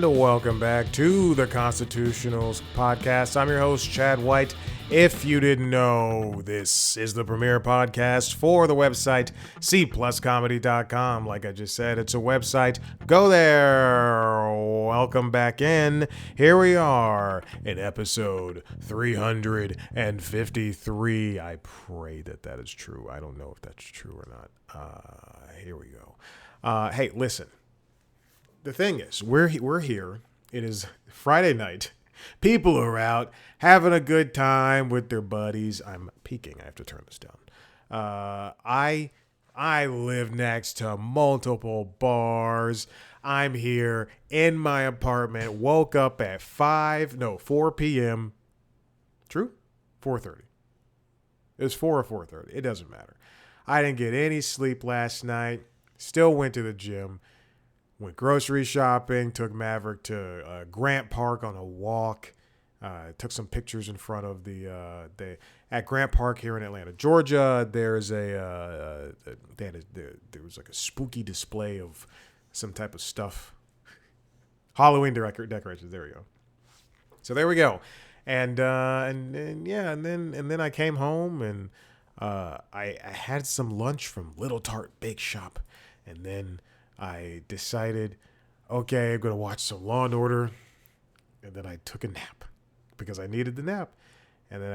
and welcome back to the Constitutionals podcast. I'm your host, Chad White. If you didn't know, this is the premiere podcast for the website cpluscomedy.com. Like I just said, it's a website. Go there. Welcome back in. Here we are in episode 353. I pray that is true. I don't know if that's true or not. Here we go. Hey, listen. The thing is, we're here. It is Friday night. People are out having a good time with their buddies. I'm peeking. I have to turn this down. I live next to multiple bars. I'm here in my apartment. Woke up at 4 p.m. True? 4:30. It was 4 or 4:30. It doesn't matter. I didn't get any sleep last night. Still went to the gym. Went grocery shopping, took Maverick to Grant Park on a walk, took some pictures in front of at Grant Park here in Atlanta, Georgia. There's there was like a spooky display of some type of stuff. Halloween decorations. There we go. So there we go. And then I came home and I had some lunch from Little Tart Bake Shop, and then I decided, okay, I'm going to watch some Law & Order. And then I took a nap because I needed the nap. And then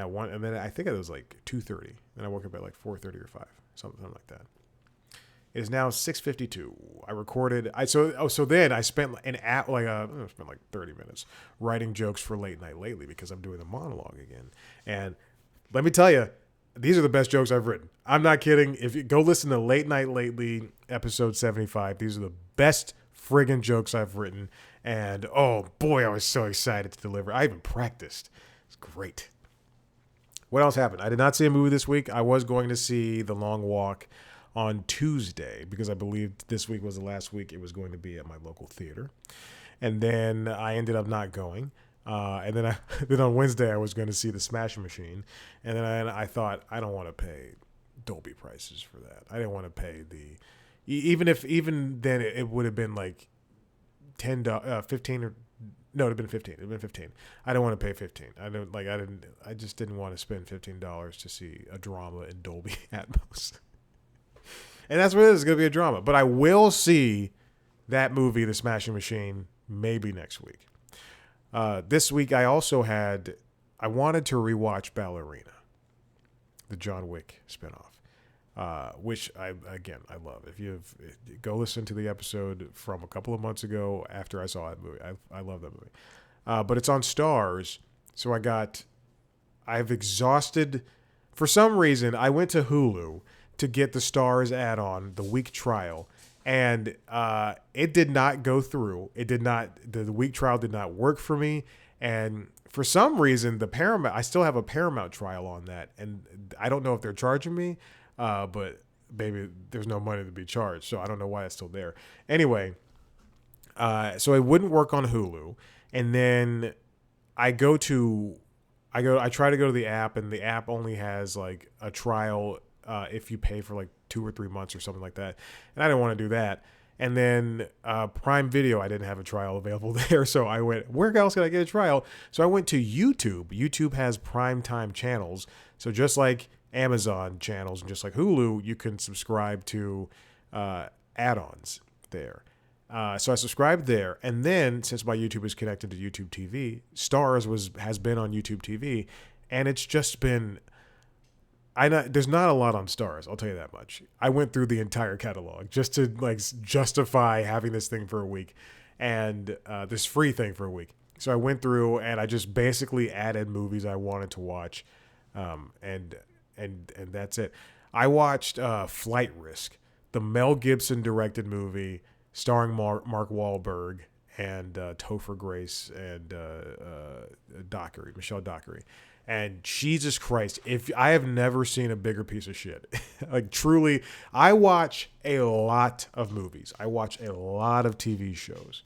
I think it was like 2:30. Then I woke up at like 4:30 or 5, something like that. It is now 6:52. I recorded. Then I spent spent like 30 minutes writing jokes for Late Night Lately because I'm doing a monologue again. And let me tell you, these are the best jokes I've written. I'm not kidding. If you go listen to Late Night Lately, episode 75, these are the best friggin' jokes I've written. And oh boy, I was so excited to deliver. I even practiced. It's great. What else happened? I did not see a movie this week. I was going to see The Long Walk on Tuesday because I believed this week was the last week it was going to be at my local theater. And then I ended up not going. And then on Wednesday I was going to see The Smashing Machine, and then I thought I don't want to pay Dolby prices for that. I didn't want to pay even then it would have been like $15 or no, it'd have been 15. It'd been 15. I don't want to pay 15. I just didn't want to spend $15 to see a drama in Dolby Atmos. And that's what it is. It's going to be a drama, but I will see that movie, The Smashing Machine, maybe next week. This week I wanted to rewatch Ballerina, the John Wick spinoff, which I love. Go listen to the episode from a couple of months ago after I saw that movie. I love that movie. But it's on Stars. So I've exhausted, for some reason I went to Hulu to get the Stars add-on, the week trial. And it did not go through. The week trial did not work for me. And for some reason, I still have a Paramount trial on that. And I don't know if they're charging me, but maybe there's no money to be charged. So I don't know why it's still there. Anyway, so it wouldn't work on Hulu. And then I try to go to the app, and the app only has like a trial if you pay for like 2 or 3 months or something like that. And I didn't want to do that. And then Prime Video, I didn't have a trial available there. So I went, where else can I get a trial? So I went to YouTube. YouTube has primetime channels. So just like Amazon channels and just like Hulu, you can subscribe to add-ons there. So I subscribed there. And then since my YouTube is connected to YouTube TV, Stars has been on YouTube TV. And it's just been... there's not a lot on Stars, I'll tell you that much. I went through the entire catalog just to like justify having this thing for a week and this free thing for a week. So I went through and I just basically added movies I wanted to watch, and that's it. I watched Flight Risk, the Mel Gibson directed movie starring Mark Wahlberg and Topher Grace and Michelle Dockery. And Jesus Christ, if I have never seen a bigger piece of shit. Like truly, I watch a lot of movies. I watch a lot of TV shows.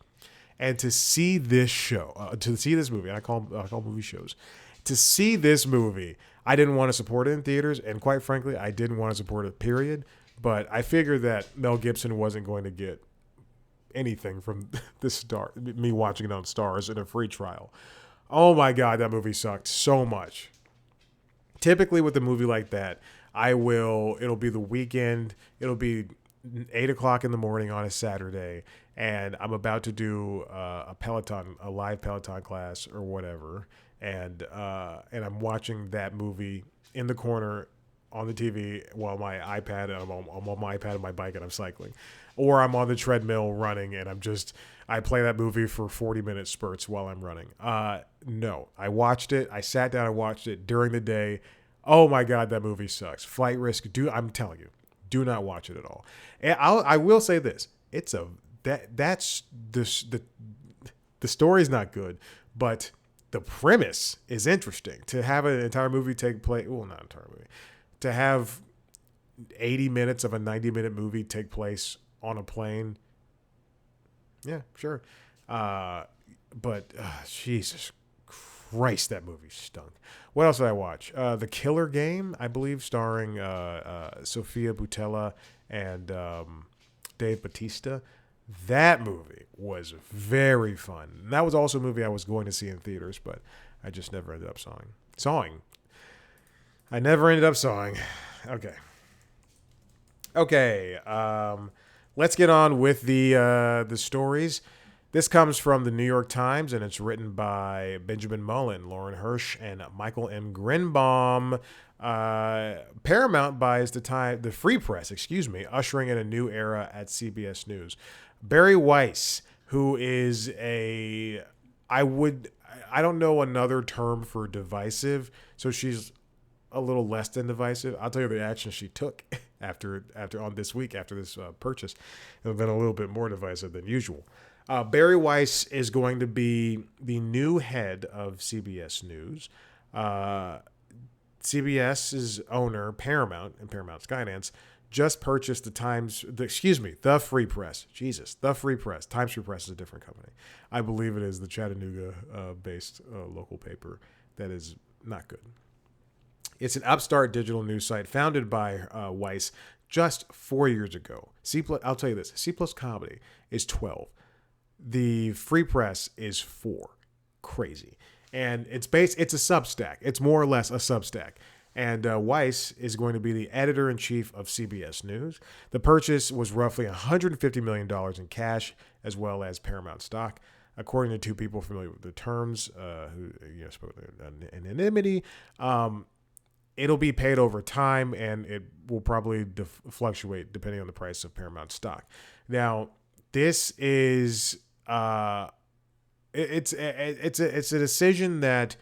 And to see this movie, and I call movie shows, to see this movie, I didn't want to support it in theaters, and quite frankly, I didn't want to support it, period. But I figured that Mel Gibson wasn't going to get anything from the star me watching it on Stars in a free trial. Oh my god, that movie sucked so much. Typically with a movie like that, it'll be the weekend, it'll be 8 o'clock in the morning on a Saturday, and I'm about to do a live Peloton class or whatever, and I'm watching that movie in the corner on the TV while I'm on my iPad and my bike and I'm cycling, or I'm on the treadmill running and I play that movie for 40-minute spurts while I'm running. No, I watched it. I sat down and watched it during the day. Oh my god, that movie sucks. Flight Risk. I'm telling you, do not watch it at all. And I will say this: that's the story's not good, but the premise is interesting. To have an entire movie take place, well, not entire movie, to have 80 minutes of a 90-minute movie take place on a plane. Yeah, sure. But Jesus Christ, that movie stunk. What else did I watch? The Killer Game, I believe, starring Sofia Boutella and Dave Bautista. That movie was very fun. And that was also a movie I was going to see in theaters, but I just never ended up sawing. I never ended up sawing. Okay. Let's get on with the stories. This comes from the New York Times, and it's written by Benjamin Mullen, Lauren Hirsch, and Michael M. Grinbaum. Paramount buys the Free Press, ushering in a new era at CBS News. Bari Weiss, who is I don't know another term for divisive, so she's a little less than divisive. I'll tell you the action she took after this purchase. It's been a little bit more divisive than usual. Bari Weiss is going to be the new head of CBS News. CBS's owner, Paramount and Paramount Skydance, just purchased the Free Press. Jesus, the Free Press. Times Free Press is a different company. I believe it is the Chattanooga-based local paper that is not good. It's an upstart digital news site founded by Weiss just 4 years ago. I'll tell you this: C+ Comedy is 12. The Free Press is 4. Crazy. And it's a Substack. It's more or less a Substack. And Weiss is going to be the editor-in-chief of CBS News. The purchase was roughly $150 million in cash, as well as Paramount stock. According to two people familiar with the terms, who spoke anonymity, it'll be paid over time, and it will probably fluctuate depending on the price of Paramount stock. Now, this is it's a decision that,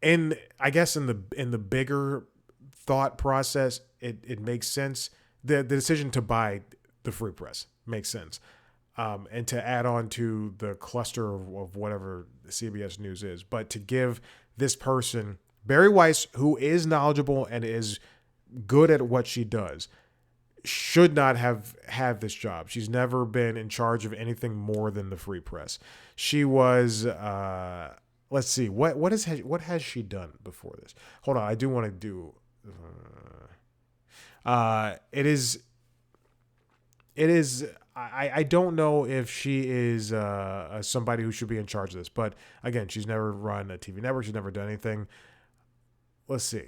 in the bigger thought process, it makes sense. The decision to buy the Free Press makes sense, and to add on to the cluster of whatever CBS News is, but to give this person, Bari Weiss, who is knowledgeable and is good at what she does, should not have this job. She's never been in charge of anything more than the Free Press. She was let's see, what has she done before this? Hold on, I do want to do it is I don't know if she is somebody who should be in charge of this, but again, she's never run a TV network, she's never done anything. Let's see.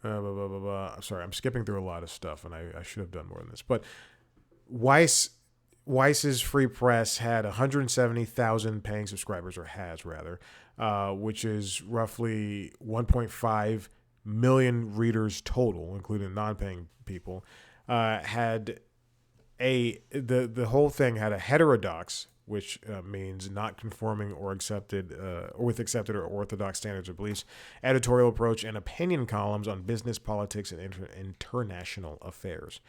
I'm sorry, I'm skipping through a lot of stuff, and I should have done more than this. But Weiss's Free Press had 170,000 paying subscribers, or has rather, which is roughly 1.5 million readers total, including non-paying people. The whole thing had a heterodox, which means not conforming or accepted with accepted or orthodox standards or beliefs, editorial approach, and opinion columns on business, politics, and international affairs.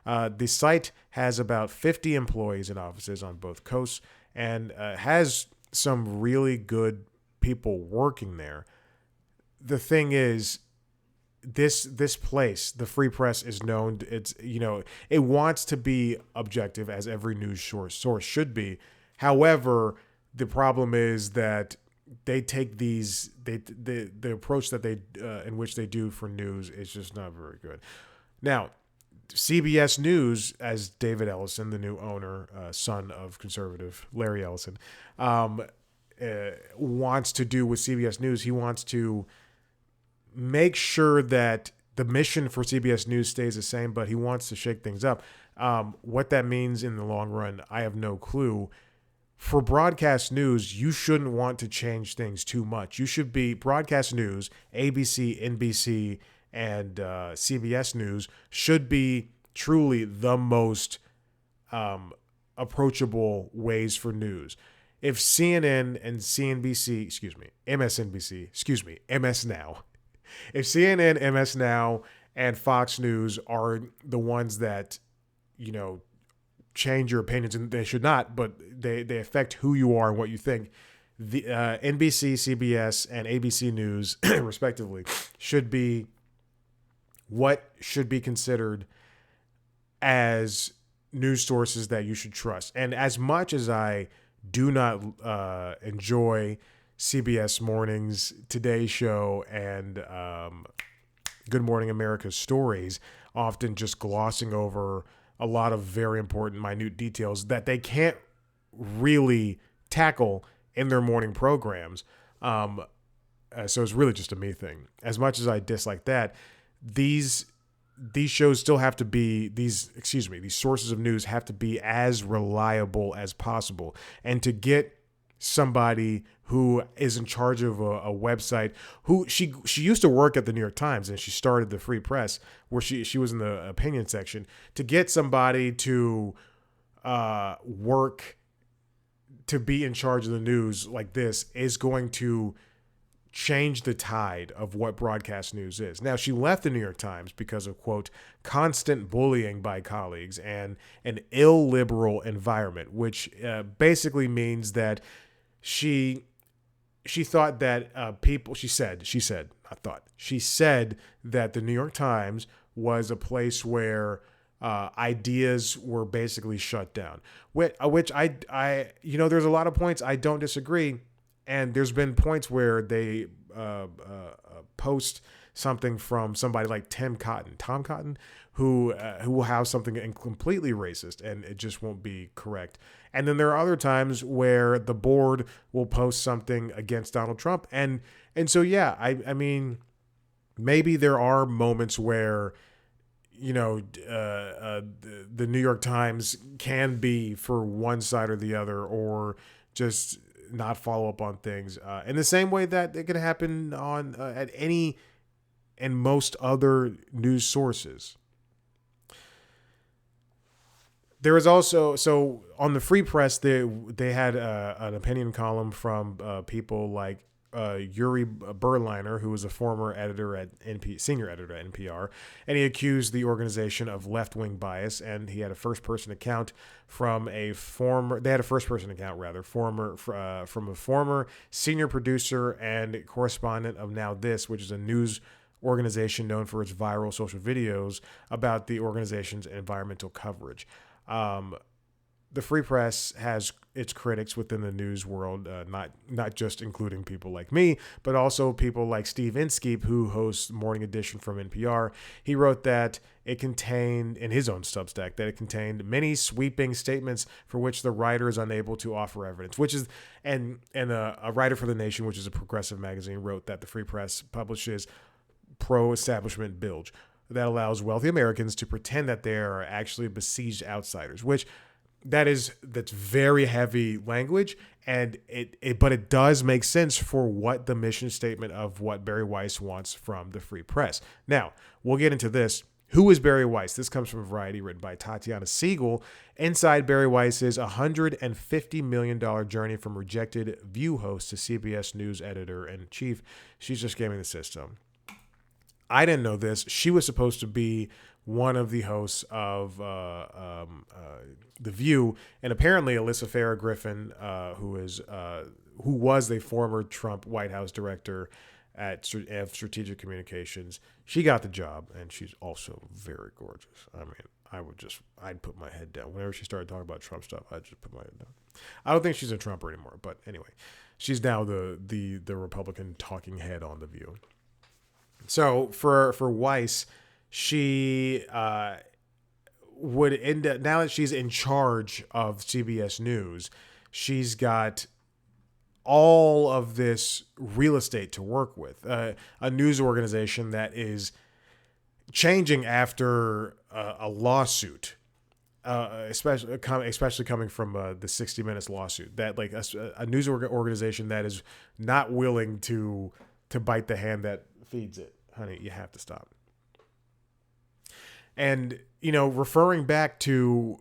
The site has about 50 employees and offices on both coasts, and has some really good people working there. The thing is, this place, the Free Press, is known. It wants to be objective, as every news source should be. However, the problem is that they take the approach that they in which they do for news is just not very good. Now, CBS News, as David Ellison, the new owner, son of conservative Larry Ellison, wants to do with CBS News. He wants to make sure that the mission for CBS News stays the same, but he wants to shake things up. What that means in the long run, I have no clue. For broadcast news, you shouldn't want to change things too much. You should be broadcast news, ABC, NBC, and CBS News should be truly the most approachable ways for news. If CNN and CNBC, MSNBC, MS Now, if CNN, MS Now, and Fox News are the ones that, change your opinions, and they should not, but they affect who you are and what you think. The NBC, CBS, and ABC News, respectively, should be what should be considered as news sources that you should trust. And as much as I do not enjoy CBS Mornings, Today Show, and Good Morning America's stories, often just glossing over a lot of very important, minute details that they can't really tackle in their morning programs. So it's really just a me thing. As much as I dislike that, these shows still have to be, these sources of news have to be as reliable as possible. And to get somebody who is in charge of a website, who she used to work at the New York Times, and she started the Free Press, where she was in the opinion section, to get somebody to work to be in charge of the news like this is going to change the tide of what broadcast news is. Now, she left the New York Times because of, quote, constant bullying by colleagues and an illiberal environment, which basically means that she thought that she said that the New York Times was a place where ideas were basically shut down, which I there's a lot of points I don't disagree. And there's been points where they post something from somebody like Tom Cotton, who will have something completely racist, and it just won't be correct. And then there are other times where the board will post something against Donald Trump, and so yeah, I mean, maybe there are moments where the New York Times can be for one side or the other, or just not follow up on things in the same way that it can happen on at any and most other news sources. There is also, so on the Free Press, they had an opinion column from people like Yuri Berliner, who was a former senior editor at NPR, and he accused the organization of left-wing bias, and he had a first-person account from a former senior producer and correspondent of Now This, which is a news organization known for its viral social videos about the organization's environmental coverage. The Free Press has its critics within the news world, not just including people like me, but also people like Steve Inskeep, who hosts Morning Edition from NPR. He wrote that it contained, in his own Substack, that it contained many sweeping statements for which the writer is unable to offer evidence, which is, and a writer for The Nation, which is a progressive magazine, wrote that the Free Press publishes pro-establishment bilge that allows wealthy Americans to pretend that they are actually besieged outsiders, which that's very heavy language, and but it does make sense for what the mission statement of what Bari Weiss wants from the Free Press. Now, we'll get into this. Who is Bari Weiss? This comes from Variety, written by Tatiana Siegel. Inside Bari Weiss's $150 million journey from rejected View host to CBS News editor-in-chief. She's just gaming the system. I didn't know this. She was supposed to be one of the hosts of The View, and apparently Alyssa Farah Griffin, who was the former Trump White House director at Strategic Communications, she got the job, and she's also very gorgeous. I mean, I'd put my head down whenever she started talking about Trump stuff. I'd just put my head down. I don't think she's a Trumper anymore, but anyway, she's now the Republican talking head on The View. So for Weiss, she would end up, now that she's in charge of CBS News, she's got all of this real estate to work with. A news organization that is changing after a lawsuit, especially coming from the 60 Minutes lawsuit. That like a news organization that is not willing to bite the hand that feeds it. Honey, you have to stop. And referring back to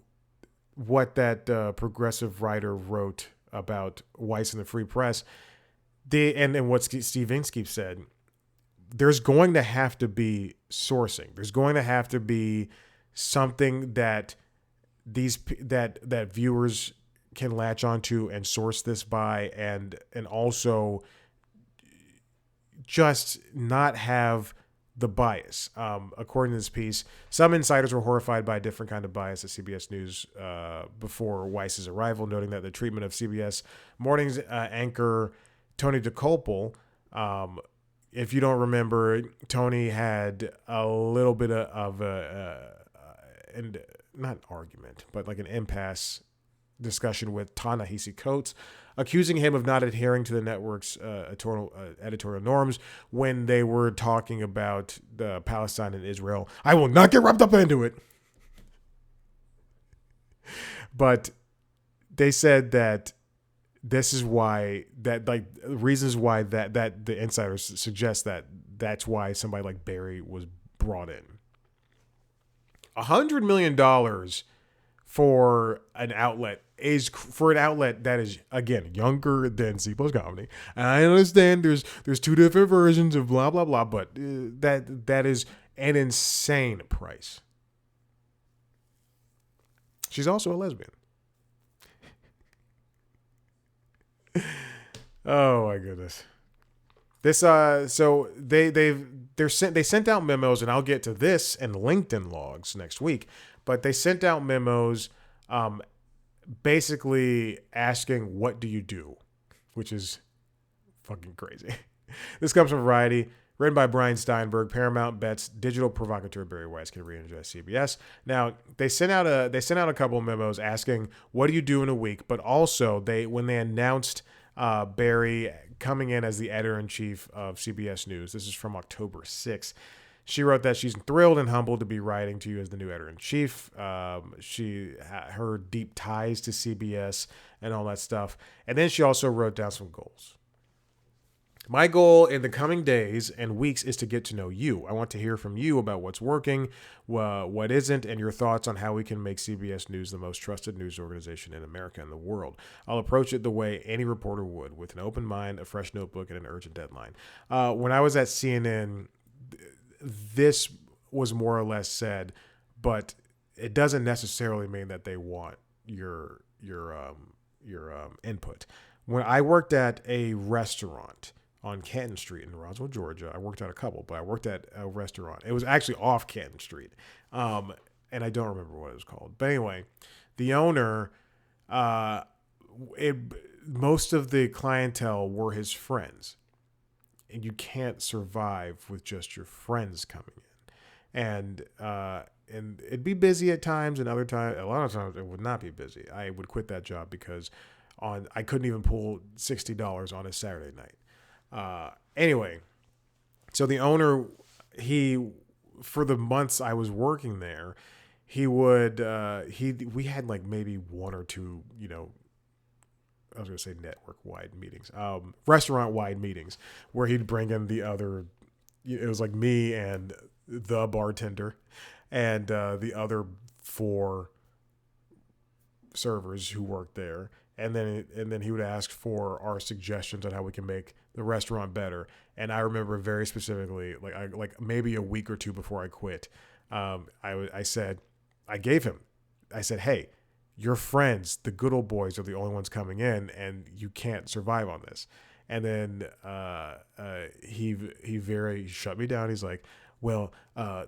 what that progressive writer wrote about Weiss and the Free Press, and what Steve Inskeep said, there's going to have to be sourcing. There's going to have to be something that that viewers can latch onto and source this by, and also just not have the bias. According to this piece, some insiders were horrified by a different kind of bias at CBS News before Weiss's arrival, noting that the treatment of CBS Mornings anchor Tony DeCopel, if you don't remember, Tony had a little bit of and not argument, but like an impasse discussion with Ta-Nehisi Coates, accusing him of not adhering to the network's editorial norms when they were talking about Palestine and Israel. I will not get wrapped up into it. But they said that this is why, that like reasons why that the insiders suggest that that's why somebody like Bari was brought in. $100 million for an outlet that is, again, younger than C Plus Comedy. And I understand there's two different versions of blah blah blah, but that is an insane price. She's also a lesbian. Oh my goodness. This so they sent out memos, and I'll get to this and LinkedIn logs next week, but they sent out memos basically asking, what do you do? Which is fucking crazy. This comes from Variety, written by Brian Steinberg. Paramount bets digital provocateur Bari Weiss can re-energize CBS. Now, they sent out a couple of memos asking, what do you do in a week? But also, when they announced Bari coming in as the editor-in-chief of CBS News, this is from October 6th, she wrote that she's thrilled and humbled to be writing to you as the new editor-in-chief. Her deep ties to CBS and all that stuff. And then she also wrote down some goals. My goal in the coming days and weeks is to get to know you. I want to hear from you about what's working, what isn't, and your thoughts on how we can make CBS News the most trusted news organization in America and the world. I'll approach it the way any reporter would, with an open mind, a fresh notebook, and an urgent deadline. When I was at CNN, this was more or less said, but it doesn't necessarily mean that they want your input. When I worked at a restaurant on Canton Street in Roswell, Georgia, I worked at a couple, but I worked at a restaurant. It was actually off Canton Street, and I don't remember what it was called. But anyway, the owner, most of the clientele were his friends. And you can't survive with just your friends coming in, and it'd be busy at times, and a lot of times it would not be busy. I would quit that job because I couldn't even pull $60 on a Saturday night. Anyway, so the owner, for the months I was working there, we had like maybe one or two, I was going to say network-wide meetings, restaurant-wide meetings, where he'd bring in the other, it was like me and the bartender and the other 4 servers who worked there. And then he would ask for our suggestions on how we can make the restaurant better. And I remember very specifically, like maybe a week or two before I quit, I said, hey, your friends, the good old boys, are the only ones coming in, and you can't survive on this. And then he very shut me down. He's like, well,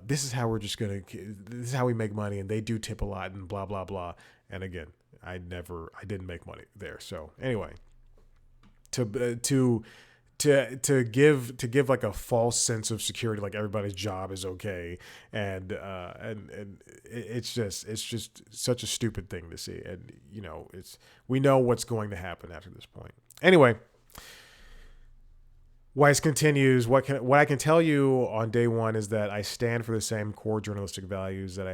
this is how this is how we make money, and they do tip a lot, and blah blah blah. And again, I didn't make money there. So anyway, to to give like a false sense of security, like everybody's job is okay, and it's just such a stupid thing to see, and we know what's going to happen after this point. Anyway, Weiss continues, what I can tell you on day one is that I stand for the same core journalistic values that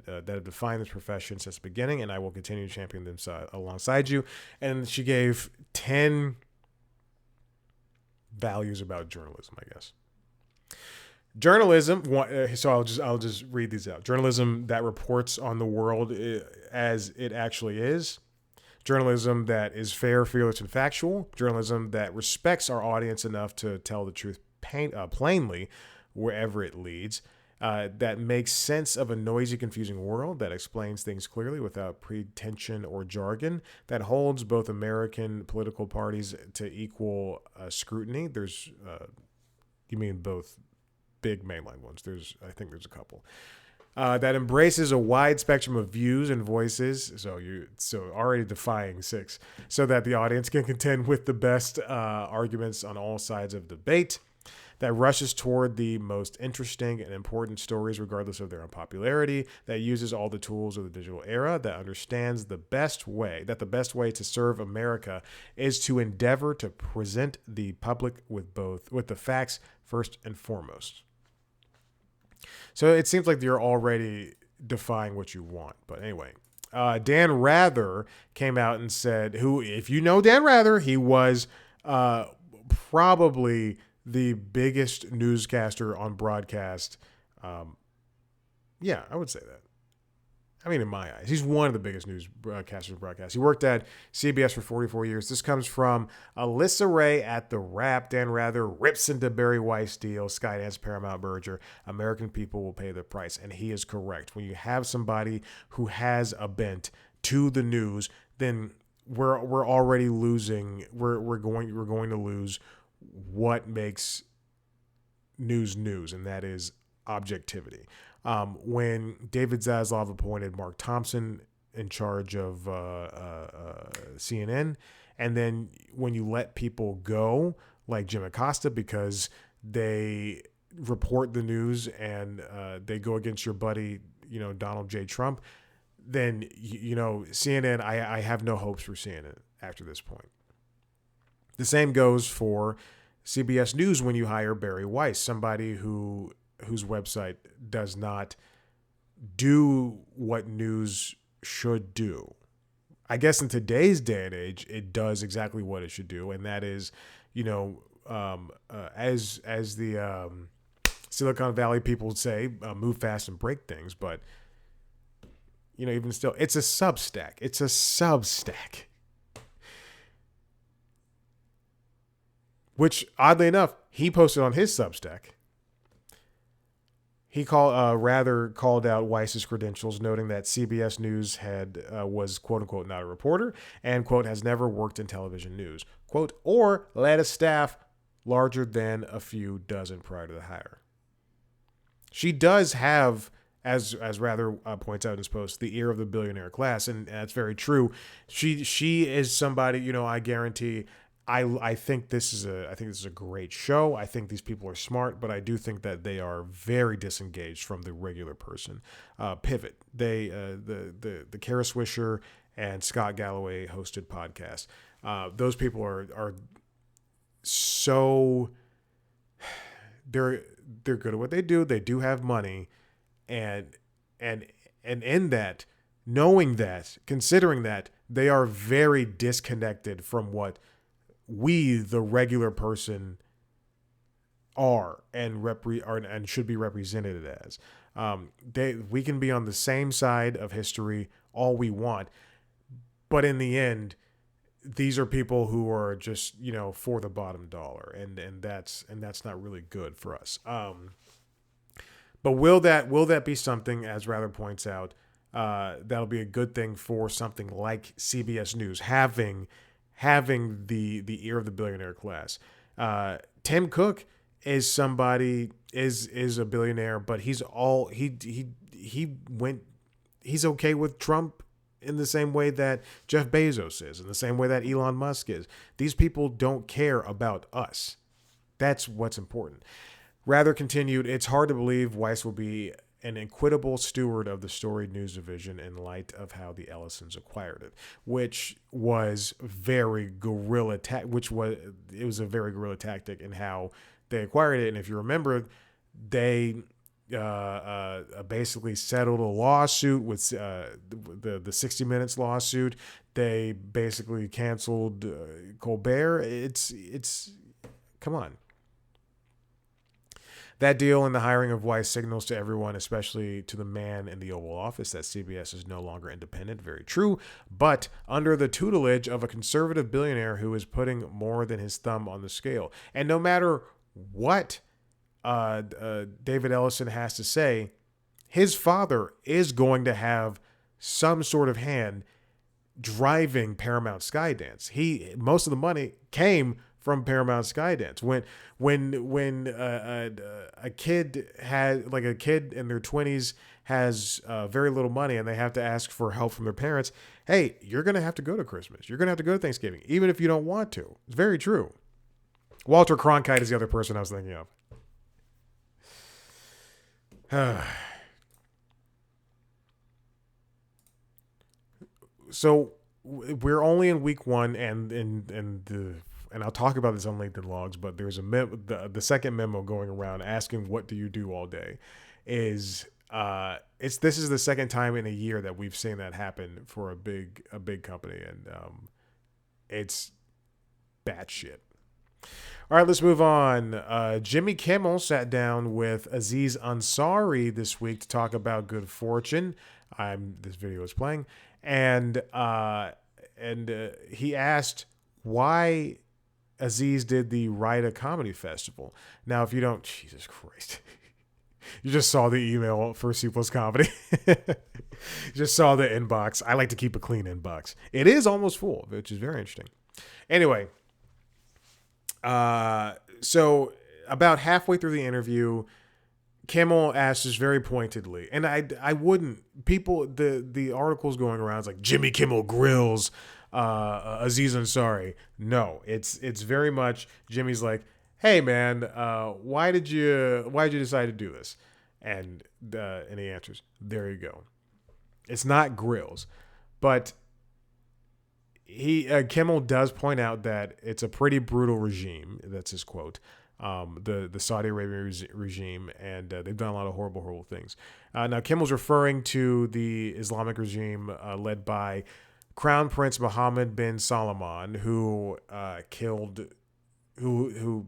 that have defined this profession since the beginning, and I will continue to champion them alongside you. And she gave 10 values about journalism, I guess. Journalism, so I'll just read these out. Journalism that reports on the world as it actually is. Journalism that is fair, fearless, and factual. Journalism that respects our audience enough to tell the truth plainly wherever it leads. That makes sense of a noisy, confusing world. That explains things clearly without pretension or jargon. That holds both American political parties to equal scrutiny. You mean both big mainline ones? I think there's a couple. That embraces a wide spectrum of views and voices, so already defying 6, so that the audience can contend with the best arguments on all sides of debate. That rushes toward the most interesting and important stories regardless of their unpopularity. That uses all the tools of the digital era. That understands the best way to serve America is to endeavor to present the public with the facts first and foremost. So it seems like you're already defying what you want. But anyway, Dan Rather came out and said, if you know Dan Rather, he was probably the biggest newscaster on broadcast. Yeah, I would say that. I mean, in my eyes, he's one of the biggest newscasters on broadcast. He worked at CBS for 44 years. This comes from Alyssa Ray at The Wrap. Dan Rather rips into Bari Weiss deal, Skydance Paramount merger. American people will pay the price, and he is correct. When you have somebody who has a bent to the news, then we're already losing. We're going to lose what makes news, and that is objectivity. When David Zaslav appointed Mark Thompson in charge of CNN, and then when you let people go like Jim Acosta because they report the news and they go against your buddy, Donald J. Trump, then CNN. I have no hopes for CNN after this point. The same goes for CBS News when you hire Bari Weiss, somebody whose website does not do what news should do. I guess in today's day and age, it does exactly what it should do, and that is, as the Silicon Valley people say, move fast and break things. But even still, it's a Substack. It's a Substack. Which, oddly enough, he posted on his Substack. He called out Weiss's credentials, noting that CBS News was, quote unquote, not a reporter, and, quote, has never worked in television news, quote, or led a staff larger than a few dozen prior to the hire. She does have, as Rather points out in his post, the ear of the billionaire class, and that's very true. She is somebody, I guarantee. I think this is a great show. I think these people are smart, but I do think that they are very disengaged from the regular person. Pivot. The Kara Swisher and Scott Galloway hosted podcast. Those people are so they're good at what they do. They do have money, and in that, knowing that, considering that, they are very disconnected from what we, the regular person, are and should be represented as. We can be on the same side of history all we want, but in the end, these are people who are just for the bottom dollar, and that's not really good for us. But will that be something, as Rather points out, that'll be a good thing for something like CBS News having the ear of the billionaire class. Tim Cook is somebody is a billionaire, but he's okay with Trump in the same way that Jeff Bezos is, in the same way that Elon Musk is. These people don't care about us. That's what's important. Rather continued, it's hard to believe Weiss will be an equitable steward of the storied news division in light of how the Ellisons acquired it, which was very guerrilla it was a very guerrilla tactic in how they acquired it. And if you remember, they basically settled a lawsuit with the 60 Minutes lawsuit. They basically canceled Colbert. It's come on. That deal and the hiring of Weiss signals to everyone, especially to the man in the Oval Office, that CBS is no longer independent. Very true. But under the tutelage of a conservative billionaire who is putting more than his thumb on the scale. And no matter what David Ellison has to say, his father is going to have some sort of hand driving Paramount Skydance. Most of the money came from Paramount Skydance. When a kid in their 20s has very little money and they have to ask for help from their parents, hey, you're going to have to go to Christmas. You're going to have to go to Thanksgiving, even if you don't want to. It's very true. Walter Cronkite is the other person I was thinking of. So we're only in week 1, and I'll talk about this on LinkedIn Logs, but there's the second memo going around asking what do you do all day this is the second time in a year that we've seen that happen for a big company, and it's batshit. All right, let's move on. Jimmy Kimmel sat down with Aziz Ansari this week to talk about good fortune. This video is playing, and he asked why Aziz did the Rida Comedy Festival. Now, if you don't, Jesus Christ, you just saw the email for C Plus Comedy. You just saw the inbox. I like to keep a clean inbox. It is almost full, which is very interesting. Anyway, so about halfway through the interview, Kimmel asked us very pointedly, and I wouldn't. The articles going around is like Jimmy Kimmel grills Aziz Ansari. No, it's very much Jimmy's like, hey man, why did you decide to do this? And he answers, there you go. It's not grills, but Kimmel does point out that it's a pretty brutal regime. That's his quote. The Saudi Arabian regime, and they've done a lot of horrible things. Now Kimmel's referring to the Islamic regime led by Crown Prince Mohammed bin Salman, who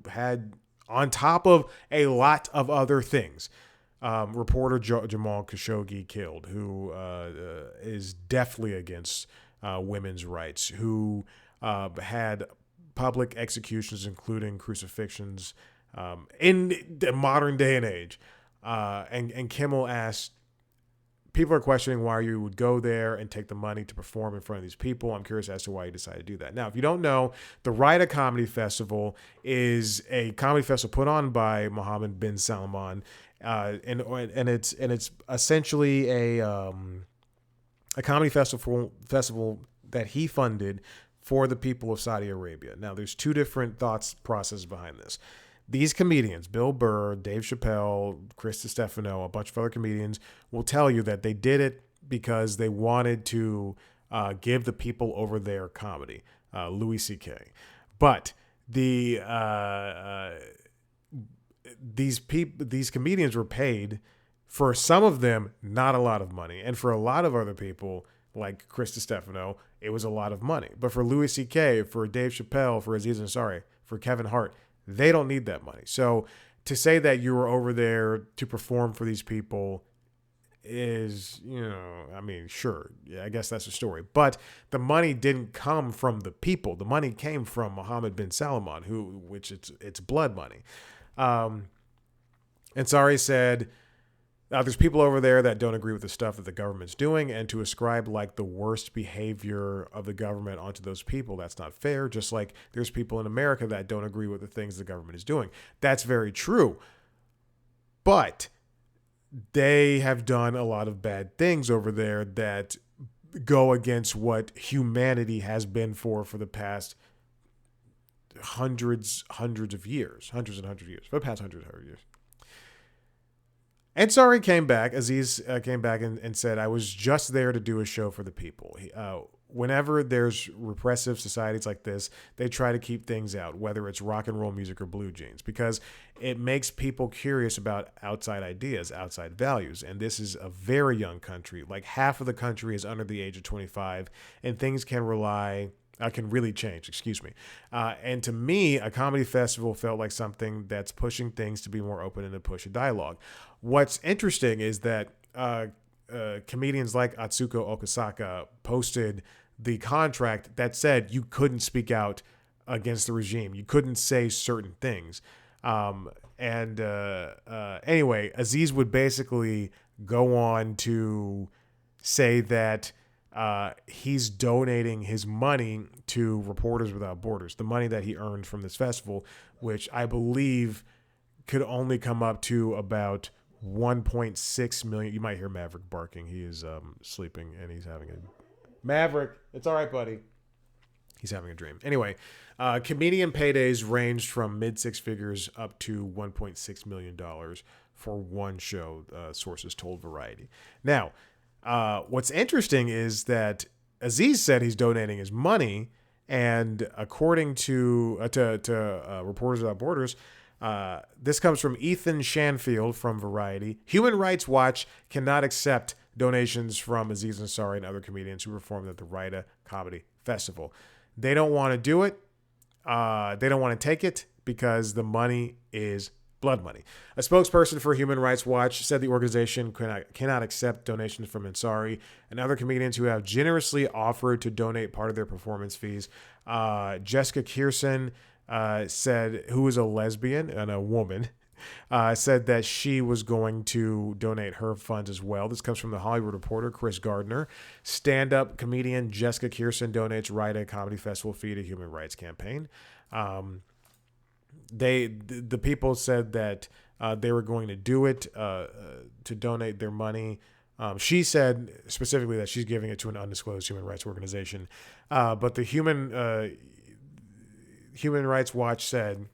had, on top of a lot of other things, reporter Jamal Khashoggi killed, who is definitely against women's rights, who had public executions, including crucifixions, in the modern day and age. And Kimmel asked, people are questioning why you would go there and take the money to perform in front of these people. I'm curious as to why you decided to do that. Now, if you don't know, the Rida Comedy Festival is a comedy festival put on by Mohammed bin Salman, and it's essentially a comedy festival that he funded for the people of Saudi Arabia. Now, there's two different thoughts processes behind this. These comedians, Bill Burr, Dave Chappelle, Chris Stefano, a bunch of other comedians, will tell you that they did it because they wanted to give the people over there comedy. Louis C.K. But these comedians were paid, for some of them, not a lot of money. And for a lot of other people, like Chris Stefano, it was a lot of money. But for Louis C.K., for Dave Chappelle, for Aziz Ansari, for Kevin Hart, they don't need that money. So to say that you were over there to perform for these people is, sure. Yeah, I guess that's the story. But the money didn't come from the people. The money came from Mohammed bin Salman, which it's blood money. Ansari said, there's people over there that don't agree with the stuff that the government's doing, and to ascribe like the worst behavior of the government onto those people, that's not fair. Just like there's people in America that don't agree with the things the government is doing. That's very true. But they have done a lot of bad things over there that go against what humanity has been for the past hundreds of years, hundreds and hundreds of years, for the past hundred years. Ansari came back. Aziz came back and said, "I was just there to do a show for the people." Whenever there's repressive societies like this, they try to keep things out, whether it's rock and roll music or blue jeans, because it makes people curious about outside ideas, outside values. And this is a very young country. Like half of the country is under the age of 25, and things can really change, excuse me. And to me, a comedy festival felt like something that's pushing things to be more open and to push a dialogue. What's interesting is that comedians like Atsuko Okasaka posted the contract that said you couldn't speak out against the regime. You couldn't say certain things. Anyway, Aziz would basically go on to say that he's donating his money to Reporters Without Borders, the money that he earned from this festival, which I believe could only come up to about 1.6 million. You might hear Maverick barking. He is sleeping and he's having a... Maverick, it's all right, buddy. He's having a dream. Anyway, comedian paydays ranged from mid six figures up to $1.6 million for one show, sources told Variety. Now, what's interesting is that Aziz said he's donating his money, and according to Reporters Without Borders, this comes from Ethan Shanfield from Variety. Human Rights Watch cannot accept donations from Aziz Ansari and other comedians who performed at the Rida Comedy Festival. They don't want to do it. They don't want to take it because the money is blood money. A spokesperson for Human Rights Watch said the organization cannot accept donations from Ansari and other comedians who have generously offered to donate part of their performance fees. Jessica Kirsten said, who is a lesbian and a woman, said that she was going to donate her funds as well. This comes from the Hollywood Reporter, Chris Gardner. Stand-up comedian Jessica Kirsten donates Rida Comedy Festival fee to Human Rights Campaign. The people said that they were going to do it to donate their money. She said specifically that she's giving it to an undisclosed human rights organization. But the Human Rights Watch said,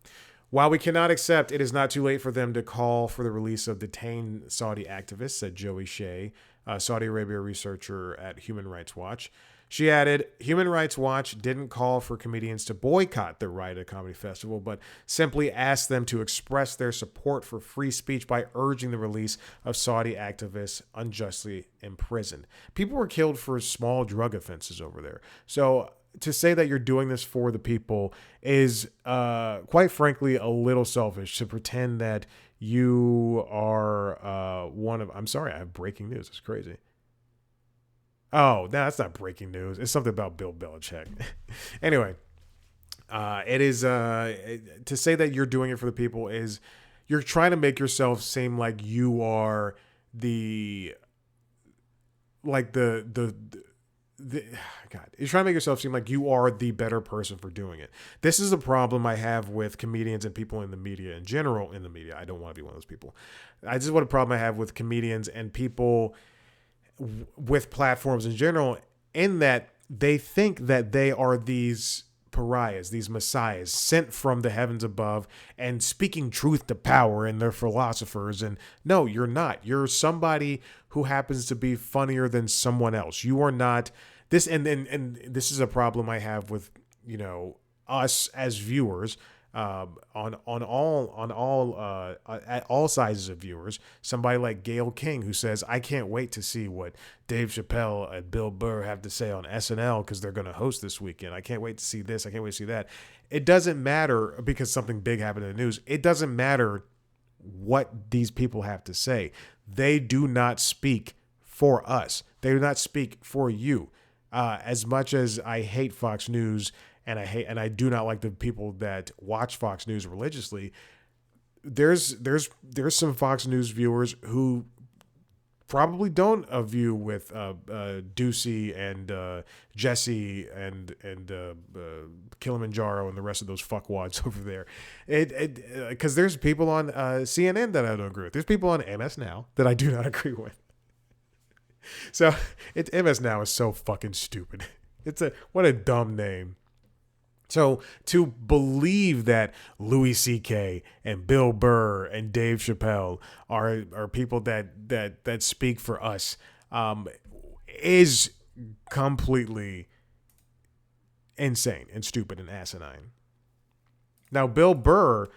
while we cannot accept, it is not too late for them to call for the release of detained Saudi activists, said Joey Shea, a Saudi Arabia researcher at Human Rights Watch. She added, Human Rights Watch didn't call for comedians to boycott the Rida Comedy Festival, but simply asked them to express their support for free speech by urging the release of Saudi activists unjustly imprisoned. People were killed for small drug offenses over there. So to say that you're doing this for the people is, quite frankly, a little selfish to pretend that you are one of... I'm sorry, I have breaking news. It's crazy. Oh, no, that's not breaking news. It's something about Bill Belichick. Anyway, it is to say that you're doing it for the people is you're trying to make yourself seem like you are the God, you're trying to make yourself seem like you are the better person for doing it. This is a problem I have with comedians and people in the media in general. In the media, I don't want to be one of those people. This is what a problem I have with comedians and people with platforms in general, in that they think that they are these pariahs, these messiahs sent from the heavens above and speaking truth to power, and they're philosophers. And no, you're not. You're somebody who happens to be funnier than someone else. You are not this. And this is a problem I have with, us as viewers, at all sizes of viewers. Somebody like Gayle King, who says, I can't wait to see what Dave Chappelle and Bill Burr have to say on SNL because they're going to host this weekend. I can't wait to see this. I can't wait to see that. It doesn't matter because something big happened in the news. It doesn't matter what these people have to say. They do not speak for us. They do not speak for you. As much as I hate Fox News, and I do not like the people that watch Fox News religiously, there's some Fox News viewers who probably don't view with Ducey and Jesse and Kilimanjaro and the rest of those fuckwads over there. Because there's people on CNN that I don't agree with. There's people on MS Now that I do not agree with. So MS Now is so fucking stupid. What a dumb name. So to believe that Louis C.K. and Bill Burr and Dave Chappelle are people that speak for us is completely insane and stupid and asinine. Now, Bill Burr,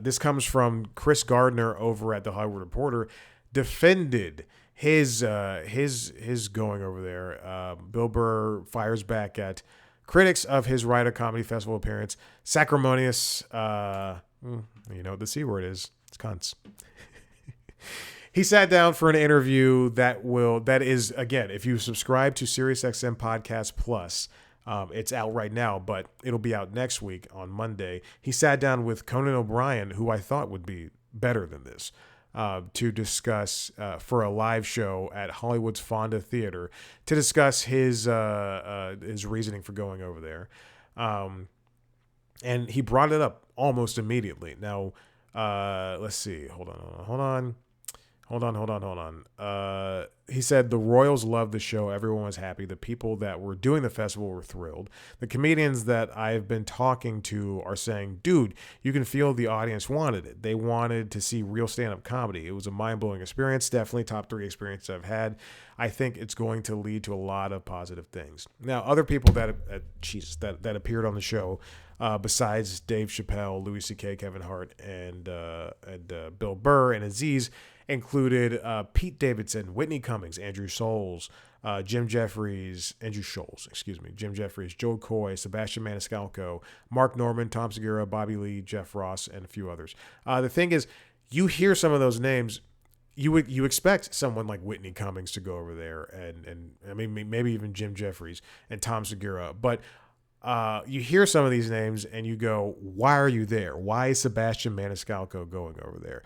this comes from Chris Gardner over at the Hollywood Reporter, defended his going over there. Bill Burr fires back at critics of his Ryder Comedy Festival appearance. Sacrimonious, you know what the C word is. It's cunts. He sat down for an interview that is, again, if you subscribe to SiriusXM Podcast Plus, it's out right now, but it'll be out next week on Monday. He sat down with Conan O'Brien, who I thought would be better than this, to discuss for a live show at Hollywood's Fonda Theater to discuss his reasoning for going over there. And he brought it up almost immediately. Now, let's see. Hold on. He said the Royals loved the show. Everyone was happy. The people that were doing the festival were thrilled. The comedians that I've been talking to are saying, dude, you can feel the audience wanted it. They wanted to see real stand-up comedy. It was a mind-blowing experience. Definitely top 3 experiences I've had. I think it's going to lead to a lot of positive things. Now, other people that appeared on the show, besides Dave Chappelle, Louis C.K., Kevin Hart, and Bill Burr and Aziz, included Pete Davidson, Whitney Cummings, Andrew Scholes, Jim Jeffries, Joe Coy, Sebastian Maniscalco, Mark Norman, Tom Segura, Bobby Lee, Jeff Ross, and a few others. The thing is, you hear some of those names, you expect someone like Whitney Cummings to go over there, and I mean maybe even Jim Jeffries and Tom Segura, but you hear some of these names and you go, why are you there? Why is Sebastian Maniscalco going over there?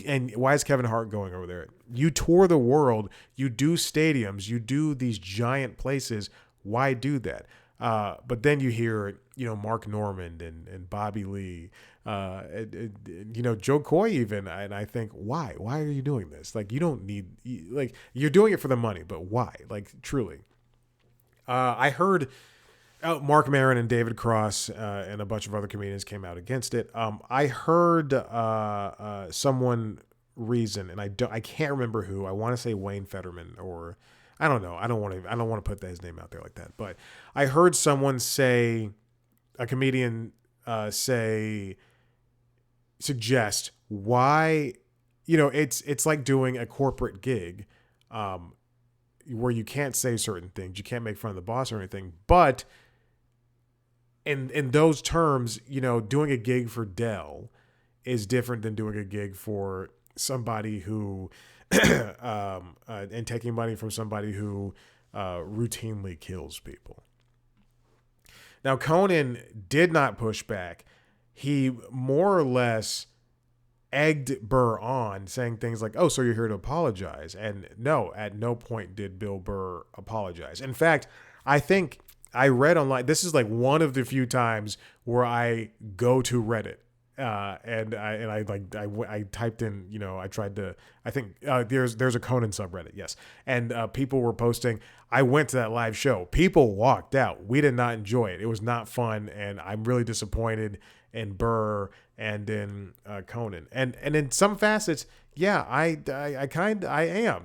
And why is Kevin Hart going over there? You tour the world, you do stadiums, you do these giant places. Why do that? But then you hear, Mark Normand and Bobby Lee, Joe Coy even. And I think, why? Why are you doing this? Like, you don't need, like, you're doing it for the money, but why? Like, truly. I heard Mark Maron and David Cross and a bunch of other comedians came out against it. I heard someone reason, and I can't remember who. I want to say Wayne Fetterman, or I don't know. I don't want to put his name out there like that. But I heard someone say, a comedian suggest why, it's like doing a corporate gig, where you can't say certain things, you can't make fun of the boss or anything, but in those terms, doing a gig for Dell is different than doing a gig for somebody who, and taking money from somebody who routinely kills people. Now, Conan did not push back. He more or less egged Burr on, saying things like, oh, so you're here to apologize. And no, at no point did Bill Burr apologize. In fact, I think I read online, this is like one of the few times where I go to Reddit, and I typed in, I tried to, I think there's a Conan subreddit, yes, and people were posting. I went to that live show. People walked out. We did not enjoy it. It was not fun, and I'm really disappointed in Burr and in Conan, and in some facets, yeah, I am.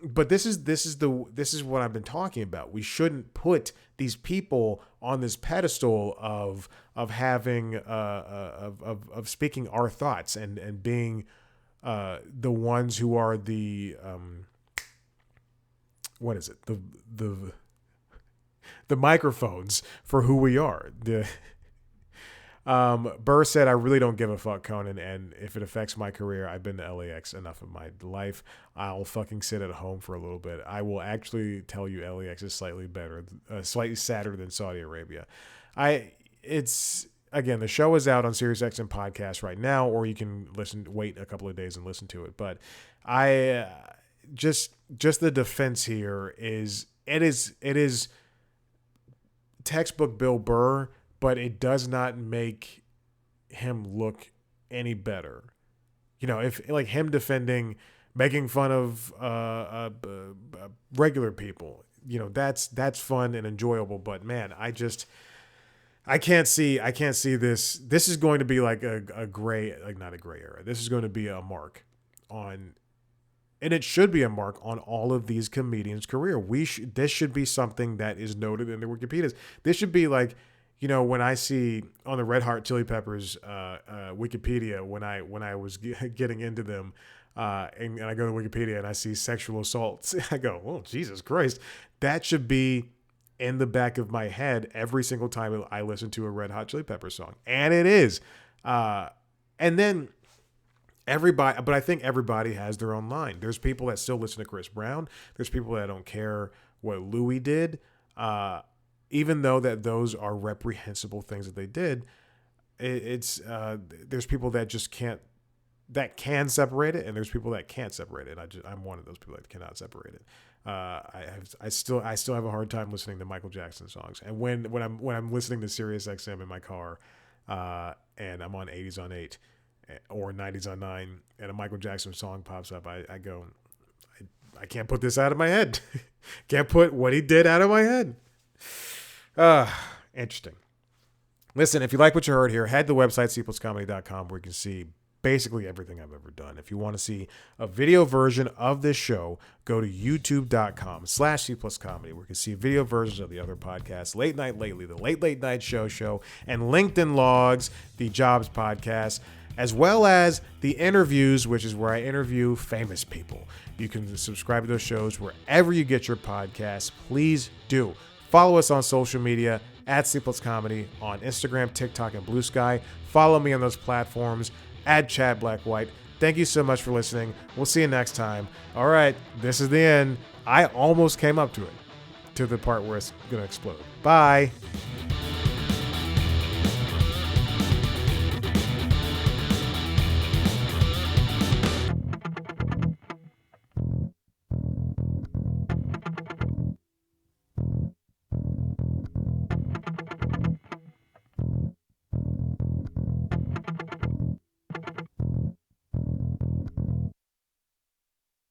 But this is what I've been talking about. We shouldn't put these people on this pedestal of having of speaking our thoughts and being the ones who are the what is it, the microphones for who we are. Burr said, I really don't give a fuck, Conan, and if it affects my career, I've been to LAX enough of my life. I'll fucking sit at home for a little bit. I will actually tell you LAX is slightly sadder than Saudi Arabia. Again, the show is out on SiriusXM Podcast right now, or you can wait a couple of days and listen to it. But just the defense here is textbook Bill Burr, but it does not make him look any better. If like him defending, making fun of regular people, that's fun and enjoyable. But man, I can't see this. This is going to be like a gray, like not a gray era. This is going to be a mark on, and it should be a mark on all of these comedians' career. This should be something that is noted in the Wikipedias. This should be like, when I see on the Red Hot Chili Peppers Wikipedia, when I was getting into them, and I go to Wikipedia and I see sexual assaults, I go, oh, Jesus Christ. That should be in the back of my head every single time I listen to a Red Hot Chili Peppers song. And it is. And then everybody, but I think everybody has their own line. There's people that still listen to Chris Brown. There's people that don't care what Louis did. Even though that those are reprehensible things that they did, there's people that just that can separate it, and there's people that can't separate it. I'm one of those people that cannot separate it. I still have a hard time listening to Michael Jackson songs, and when I'm listening to Sirius XM in my car, and I'm on 80s on 8 or 90s on 9, and a Michael Jackson song pops up, I go, I can't put this out of my head. Can't put what he did out of my head. Interesting. Listen, if you like what you heard here, head to the website cpluscomedy.com, where you can see basically everything I've ever done. If you want to see a video version of this show, go to youtube.com/cpluscomedy, where you can see video versions of the other podcasts, Late Night Lately, the Late Night Show, and LinkedIn Logs, the Jobs podcast, as well as the interviews, which is where I interview famous people. You can subscribe to those shows wherever you get your podcasts. Please do. Follow us on social media at @C+Comedy on Instagram, TikTok, and Blue Sky. Follow me on those platforms at Chad Blackwhite. Thank you so much for listening. We'll see you next time. All right, this is the end. I almost came up to it, to the part where it's going to explode. Bye.